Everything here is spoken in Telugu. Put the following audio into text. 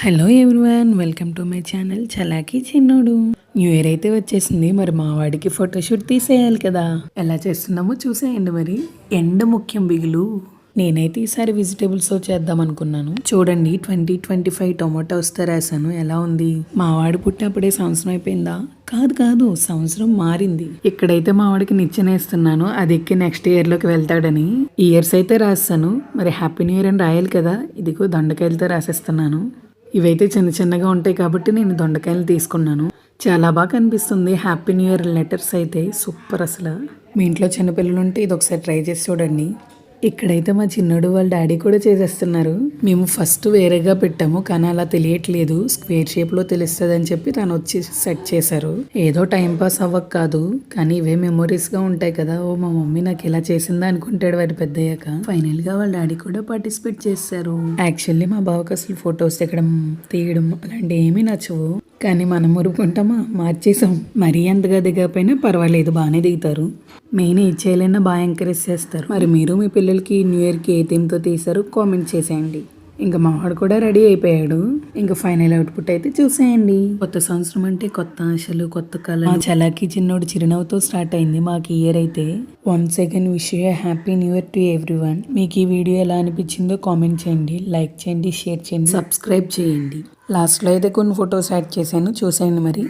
Hello everyone, welcome to my channel Chalaki Chinnodu. New year అయితే వచ్చేసింది. మరి మా వాడికి ఫోటోషూట్ తీసేయాలి కదా. ఎలా చేస్తున్నామో చూసేయండి. మరి ఎండ ముఖ్యం బిగులు. నేనైతే ఈసారి వెజిటేబుల్స్ చేద్దాం అనుకున్నాను. చూడండి, 2025 టొమాటోస్తో రాశాను. ఎలా ఉంది? మా వాడు పుట్టినప్పుడే సంవత్సరం అయిపోయిందా? కాదు కాదు, సంవత్సరం మారింది. ఇక్కడైతే మా వాడికి నిచ్చెనేస్తున్నాను, అది ఎక్కి నెక్స్ట్ ఇయర్లోకి వెళ్తాడని. ఇయర్స్ అయితే రాస్తాను. మరి హ్యాపీ న్యూ ఇయర్ అని రాయాలి కదా. ఇదిగో దొండకాయలతో రాసేస్తున్నాను. ఇవైతే చిన్న చిన్నగా ఉంటాయి కాబట్టి నేను దొండకాయలు తీసుకున్నాను. చాలా బాగా కనిపిస్తుంది. హ్యాపీ న్యూ ఇయర్ లెటర్స్ అయితే సూపర్. అసలు మీ ఇంట్లో చిన్నపిల్లలు ఉంటే ఇది ఒకసారి ట్రై చేసి చూడండి. ఇక్కడైతే మా చిన్నోడు వాళ్ళ డాడీ కూడా చేసేస్తున్నారు. మేము ఫస్ట్ వేరేగా పెట్టాము, కానీ అలా తెలియట్లేదు. స్క్వేర్ షేప్లో తెలుస్తుంది అని చెప్పి తను వచ్చి సెట్ చేశారు. ఏదో టైం పాస్ అవ్వక కాదు, కానీ ఇవే మెమొరీస్గా ఉంటాయి కదా. ఓ మా మమ్మీ నాకు ఇలా చేసిందా అనుకుంటాడు వాడి పెద్దయ్యాక. ఫైనల్గా వాళ్ళ డాడీ కూడా పార్టిసిపేట్ చేశారు. యాక్చువల్లీ మా బావకు అసలు ఫొటోస్ ఎక్కడం తీయడం అలాంటి ఏమీ నచ్చవు, కానీ మనం ఊరుకుంటామా, మార్చేసాం. మరీ అంతగా దిగకపోయినా పర్వాలేదు, బాగానే దిగుతారు. మెయిన్ ఇచ్చేయాలన్నా బాగా ఎంకరేజ్ చేస్తారు. మరి మీరు మీ పిల్లలకి న్యూ ఇయర్కి ఏ థీమ్తో తీసారో కామెంట్ చేసేయండి. ఇంకా మావాడు కూడా రెడీ అయిపోయాడు. ఇంకా ఫైనల్ అవుట్పుట్ అయితే చూసేయండి. కొత్త సంవత్సరం అంటే కొత్త ఆశలు, కొత్త కళ. మా చలాకీ చిన్నోడు చిరునవ్వుతో స్టార్ట్ అయింది మాకు ఇయర్ అయితే. Once again wish you happy new year to everyone. మీకు ఈ వీడియో ఎలా అనిపించిందో కామెంట్ చేయండి, లైక్ చేయండి, షేర్ చేయండి, సబ్స్క్రైబ్ చేయండి. లాస్ట్లో అయితే కొన్ని ఫొటోస్ యాడ్ చేశాను, చూసేయండి మరి.